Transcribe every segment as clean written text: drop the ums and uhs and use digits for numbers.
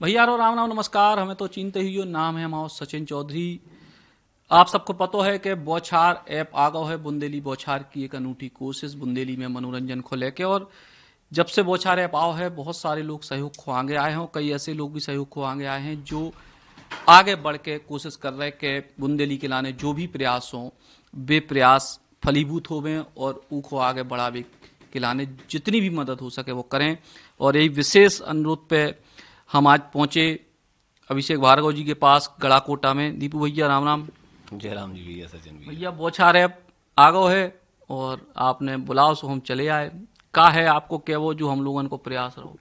भैया रो राम राम नमस्कार। हमें तो चिंते ही हो, नाम है हमारा सचिन चौधरी। आप सबको पता है कि बौछार ऐप आ गया है। बुंदेली बौछार की एक अनूठी कोशिश बुंदेली में मनोरंजन को लेके। और जब से बौछार ऐप आओ है, बहुत सारे लोग सहयोग को आगे आए हैं और कई ऐसे लोग भी सहयोग को आगे आए हैं जो आगे बढ़ के कोशिश कर रहे हैं कि बुंदेली के लाने जो भी प्रयास हों वे प्रयास फलीभूत होवें और ऊको आगे बढ़ावे के लाने जितनी भी मदद हो सके वो करें। और यही विशेष अनुरोध पे हम आज पहुंचे अभिषेक भार्गव जी के पास गड़ाकोटा में। दीपू भैया राम राम। जय राम जी भैया, सचिन भैया। भैया बौछार ऐप आ गो है और आपने बुलाओ सो हम चले आए। का है आपको क्या वो जो हम लोगों को प्रयास रहो।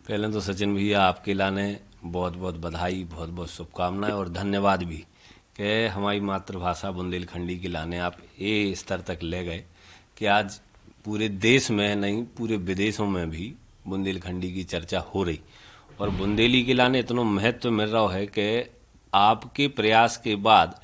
पहले तो सचिन भैया आपके लाने बहुत बहुत बधाई, बहुत बहुत शुभकामनाएं और धन्यवाद भी कि हमारी मातृभाषा बुंदेलखंडी के लाने आप ये स्तर तक ले गए कि आज पूरे देश में नहीं पूरे विदेशों में भी बुंदेलखंडी की चर्चा हो रही और बुंदेली के लाने इतना महत्व मिल रहा है कि आपके प्रयास के बाद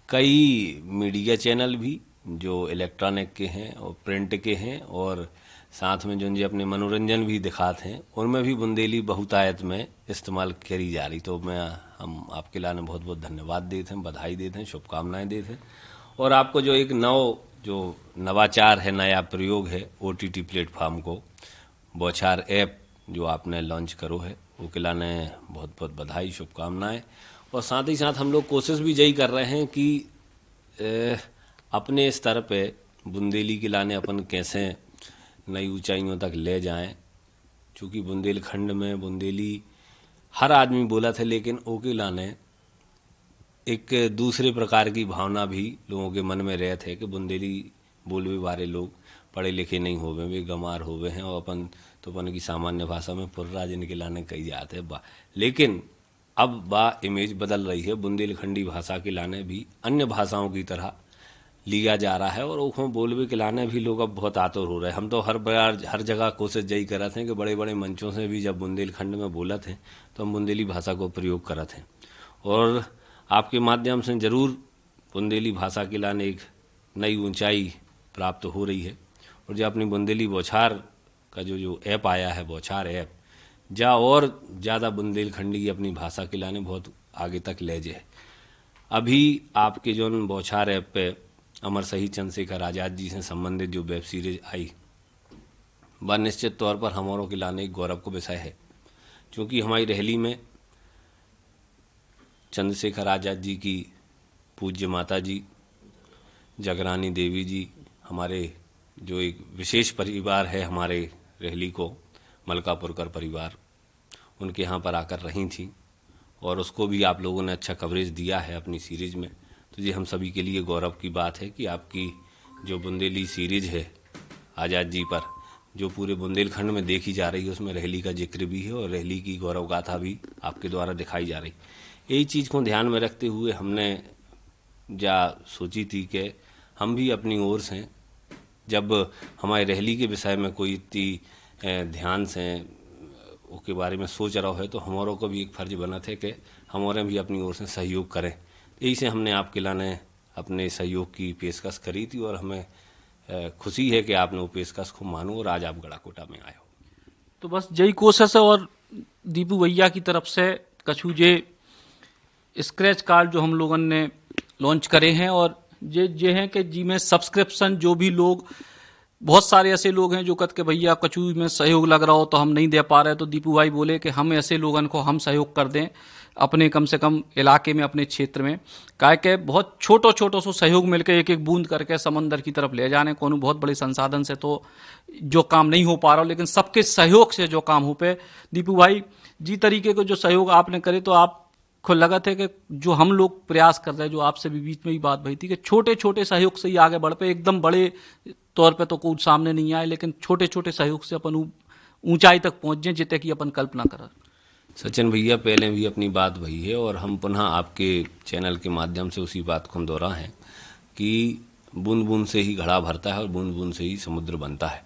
कई मीडिया चैनल भी जो इलेक्ट्रॉनिक के हैं और प्रिंट के हैं और साथ में जो जी अपने मनोरंजन भी दिखाते हैं उनमें भी बुंदेली बहुतायत में इस्तेमाल करी जा रही। तो मैं हम आपके लाने बहुत बहुत धन्यवाद देते हैं, बधाई देते हैं, शुभकामनाएं देते हैं। और आपको जो एक नवाचार है, नया प्रयोग है OTT प्लेटफॉर्म को बौछार ऐप जो आपने लॉन्च करो है वो के लाने बहुत बहुत बधाई, शुभकामनाएं। और साथ ही साथ हम लोग कोशिश भी यही कर रहे हैं कि अपने स्तर पे बुंदेली के लाने अपन कैसे नई ऊंचाइयों तक ले जाएं। चूँकि बुंदेलखंड में बुंदेली हर आदमी बोला था, लेकिन ओके लाने एक दूसरे प्रकार की भावना भी लोगों के मन में रहे थे कि बुंदेली बोलने वाले लोग पढ़े लिखे नहीं होवे, वे गंवार होवे हैं और अपन की सामान्य भाषा में पुर्रा जिनके लाने कही जाते हैं। लेकिन अब इमेज बदल रही है। बुंदेलखंडी भाषा के लाने भी अन्य भाषाओं की तरह लिया जा रहा है और ओखों बोलवे के लाने भी लोग अब बहुत आतुर हो रहे हैं। हम तो हर जगह कोशिश यही कर रहे थे कि बड़े बड़े मंचों से भी जब बुंदेलखंड में बोला थे तो हम बुंदेली भाषा को प्रयोग कर रहे थे। और आपके माध्यम से जरूर बुंदेली भाषा के लाने एक नई ऊंचाई प्राप्त हो रही है। और जो अपनी बुंदेली बौछार का जो ऐप आया है, बौछार ऐप, जा और ज़्यादा बुंदेलखंडी की अपनी भाषा के लाने बहुत आगे तक ले जाए। अभी आपके जो बौछार ऐप पे अमर शहीद चंद्रशेखर आज़ाद जी से संबंधित जो वेब सीरीज आई वह निश्चित तौर पर हमारों के लाने एक गौरव का विषय है। क्योंकि हमारी रहली में चंद्रशेखर आज़ाद जी की पूज्य माता जी जगरानी देवी जी, हमारे जो एक विशेष परिवार है हमारे रहली को, मलकापुरकर परिवार, उनके यहाँ पर आकर रही थी और उसको भी आप लोगों ने अच्छा कवरेज दिया है अपनी सीरीज में। तो ये हम सभी के लिए गौरव की बात है कि आपकी जो बुंदेली सीरीज है आज़ाद जी पर, जो पूरे बुंदेलखंड में देखी जा रही है, उसमें रहली का जिक्र भी है और रहली की गौरव गाथा भी आपके द्वारा दिखाई जा रही। यही चीज़ को ध्यान में रखते हुए हमने सोची थी कि हम भी अपनी ओर से जब हमारे रहली के विषय में कोई इतनी ध्यान से उसके बारे में सोच रहा है तो हमारों को भी एक फर्ज बना थे कि हमारे भी अपनी ओर से सहयोग करें। यही से हमने आपके लाने अपने सहयोग की पेशकश करी थी और हमें खुशी है कि आपने वो पेशकश को मानो और आज आप गड़ाकोटा में आए हो। तो बस यही कोशिश है। और दीपू भैया की तरफ से कछु जे स्क्रैच कार्ड जो हम लोगों ने लॉन्च करे हैं और ये हैं कि जी में सब्सक्रिप्शन जो भी लोग, बहुत सारे ऐसे लोग हैं जो कहते के भैया कछु में सहयोग लग रहा हो तो हम नहीं दे पा रहे, तो दीपू भाई बोले कि हम ऐसे लोगों को हम सहयोग कर दें अपने कम से कम इलाके में, अपने क्षेत्र में। काहे के बहुत छोटो छोटो सो सहयोग मिलकर एक एक बूंद करके समंदर की तरफ ले जाने। कोनो बहुत बड़े संसाधन से तो जो काम नहीं हो पा रहा, लेकिन सबके सहयोग से जो काम हो पे। दीपू भाई जी तरीके को जो सहयोग आपने करे तो आप को लगा थे कि जो हम लोग प्रयास कर रहे हैं, जो आपसे भी बीच में ही बात भई थी कि छोटे छोटे सहयोग से ही आगे बढ़ पे, एकदम बड़े तौर पे तो कुछ सामने नहीं आए, लेकिन छोटे छोटे सहयोग से अपन ऊंचाई तक पहुंच जाए जितने की अपन कल्पना कर। सचिन भैया पहले भी अपनी बात वही है और हम पुनः आपके चैनल के माध्यम से उसी बात को दोहरा है कि बूंद बूंद से ही घड़ा भरता है और बूंद बूंद से ही समुद्र बनता है।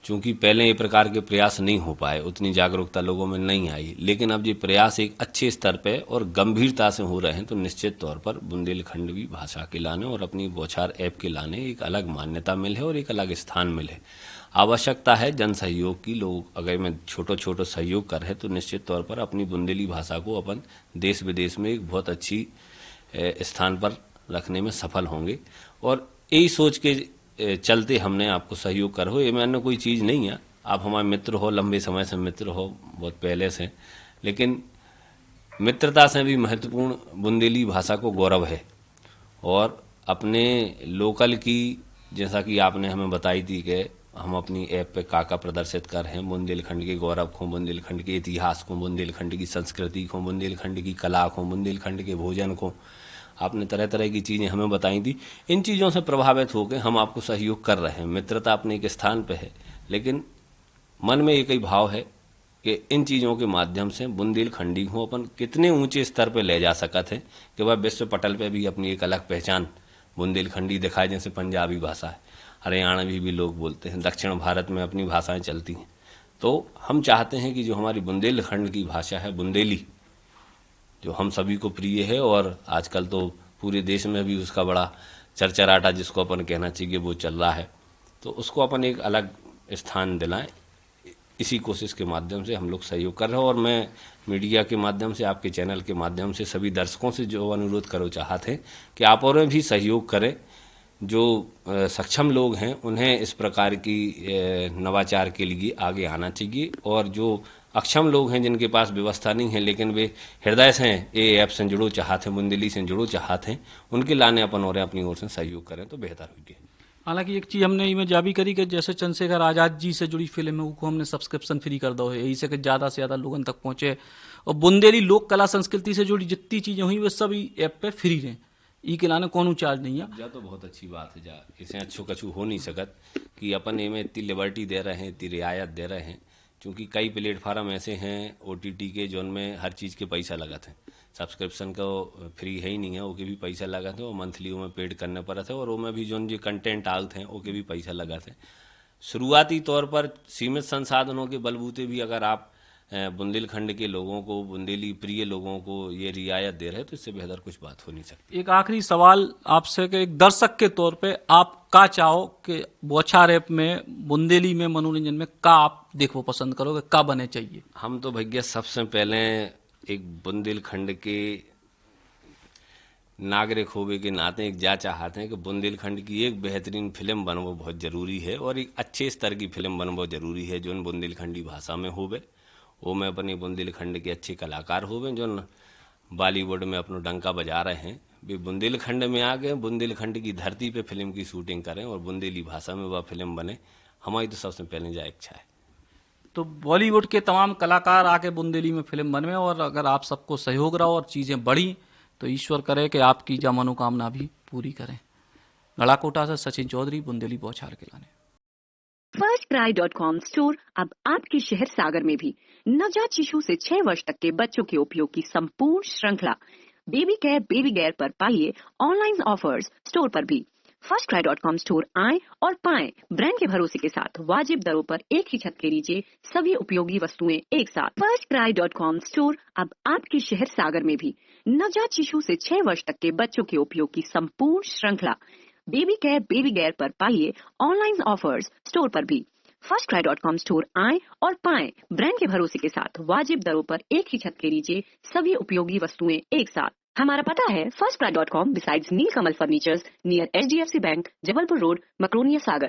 चूँकि पहले ये प्रकार के प्रयास नहीं हो पाए, उतनी जागरूकता लोगों में नहीं आई, लेकिन अब ये प्रयास एक अच्छे स्तर पे और गंभीरता से हो रहे हैं तो निश्चित तौर पर बुंदेलखंडी भाषा के लाने और अपनी बौछार ऐप के लाने एक अलग मान्यता मिले और एक अलग स्थान मिले। आवश्यकता है जन सहयोग की। लोग अगर में छोटो छोटो सहयोग कर है तो निश्चित तौर पर अपनी बुंदेली भाषा को अपन देश विदेश में एक बहुत अच्छी स्थान पर रखने में सफल होंगे। और यही सोच के चलते हमने आपको सहयोग कर हो। ये मैंने कोई चीज़ नहीं है, आप हमारे मित्र हो, लंबे समय से मित्र हो, बहुत पहले से, लेकिन मित्रता से भी महत्वपूर्ण बुंदेली भाषा को गौरव है। और अपने लोकल की, जैसा कि आपने हमें बताई थी कि हम अपनी ऐप पे काका प्रदर्शित कर हैं बुंदेलखंड के गौरव को, बुंदेलखंड के इतिहास को, बुंदेलखंड की संस्कृति को, बुंदेलखंड की कला को, बुंदेलखंड के भोजन को, आपने तरह तरह की चीज़ें हमें बताई थी। इन चीज़ों से प्रभावित होकर हम आपको सहयोग कर रहे हैं। मित्रता अपने एक स्थान पे है, लेकिन मन में एक ही भाव है कि इन चीज़ों के माध्यम से बुंदेलखंडी को अपन कितने ऊंचे स्तर पे ले जा सकते हैं कि वह विश्व पटल पे भी अपनी एक अलग पहचान बुंदेलखंडी दिखाए। जैसे पंजाबी भाषा है, हरियाणवी भी लोग बोलते हैं, दक्षिण भारत में अपनी भाषाएं चलती हैं। तो हम चाहते हैं कि जो हमारी बुंदेलखंड की भाषा है बुंदेली, जो हम सभी को प्रिय है और आजकल तो पूरे देश में भी उसका बड़ा चरचराटा, जिसको अपन कहना चाहिए, वो चल रहा है, तो उसको अपन एक अलग स्थान दिलाएं। इसी कोशिश के माध्यम से हम लोग सहयोग कर रहे हैं। और मैं मीडिया के माध्यम से, आपके चैनल के माध्यम से सभी दर्शकों से जो अनुरोध करो चाहते हैं कि आप और भी सहयोग करें। जो सक्षम लोग हैं उन्हें इस प्रकार की नवाचार के लिए आगे आना चाहिए, और जो अक्षम लोग हैं जिनके पास व्यवस्था नहीं है लेकिन वे हृदय से ये ऐप से जुड़ो चाहते हैं, बुंदेली से जुड़ो चाहते हैं, उनके लाने अपन और अपनी ओर से सहयोग करें तो बेहतर होगी। हालांकि एक चीज हमने इमें जारी करी कि जैसे चंद्रशेखर आजाद जी से जुड़ी फिल्म है उसको हमने सब्सक्रिप्शन फ्री कर दो है, यही से कि ज्यादा से ज्यादा लोगों तक पहुंचे। और बुंदेली लोक कला संस्कृति से जुड़ी जितनी चीजें हुई वे सब ऐप पे फ्री रहे, ई के लाने कोनो चार्ज नहीं है। जा तो बहुत अच्छी बात है, जा इसे अच्छो कछु हो नहीं सकत कि अपन इमें इतनी लिबर्टी दे रहे हैं, इतनी रियायत दे रहे हैं, क्योंकि कई प्लेटफार्म ऐसे हैं OTT के जो उनमें हर चीज़ के पैसा लगत है। सब्सक्रिप्शन का फ्री है ही नहीं है, ओके भी पैसा लगा थे, वो मंथली में पेड करने पड़ा थे, और वो में भी जो कंटेंट आउट हैं ओके भी पैसा लगा थे। शुरुआती तौर पर सीमित संसाधनों के बलबूते भी अगर आप बुंदेलखंड के लोगों को, बुंदेली प्रिय लोगों को ये रियायत दे रहे हैं तो इससे बेहतर कुछ बात हो नहीं सकती। एक आखिरी सवाल आपसे कि एक दर्शक के तौर पे आप का चाहो कि बौछार ऐप में, बुंदेली में, मनोरंजन में का आप देखो पसंद करोगे, का बने चाहिए? हम तो भैया सबसे पहले एक बुंदेलखंड के नागरिक होवे के नाते एक जा चाहते हैं कि बुंदेलखंड की एक बेहतरीन फिल्म बनवो बहुत जरूरी है, और एक अच्छे स्तर की फिल्म बनवो जरूरी है जो बुंदेलखंडी भाषा में होवे। वो में अपने बुंदेलखंड के अच्छे कलाकार होवे जो बॉलीवुड में अपना डंका बजा रहे हैं, वे बुंदेलखंड में आ गए, बुंदेलखंड की धरती पे फिल्म की शूटिंग करें और बुंदेली भाषा में वह फिल्म बने। हमारी तो सबसे पहले जा इच्छा है। तो बॉलीवुड के तमाम कलाकार आके बुंदेली में फिल्म बनवे, और अगर आप सबको सहयोग रहो और चीजें बढ़ी तो ईश्वर करे कि आपकी जा मनोकामना भी पूरी करें। गड़ाकोटा से सचिन चौधरी, बुंदेली बौछार के लाने। firstcry.com स्टोर अब आपके शहर सागर में भी नवजात शिशु से 6 वर्ष तक के बच्चों के उपयोग की संपूर्ण श्रृंखला बेबी केयर, बेबी गेयर पर पाइए ऑनलाइन ऑफर्स स्टोर पर भी। firstcry.com स्टोर आए और पाएं ब्रांड के भरोसे के साथ वाजिब दरों पर एक ही छत के नीचे सभी उपयोगी वस्तुएं एक साथ। firstcry.com स्टोर अब आपके शहर सागर में भी नवजात शिशु से 6 वर्ष तक के बच्चों के उपयोग की संपूर्ण श्रृंखला बेबी केयर, बेबी गेयर पर पाइए ऑनलाइन ऑफर्स स्टोर पर भी। firstcry.com स्टोर आए और पाएं ब्रांड के भरोसे के साथ वाजिब दरों पर एक ही छत के नीचे सभी उपयोगी वस्तुएं एक साथ। हमारा पता है firstcry.com besides Neelkamal furnitures near HDFC bank, Jabalpur road, Makronia, सागर।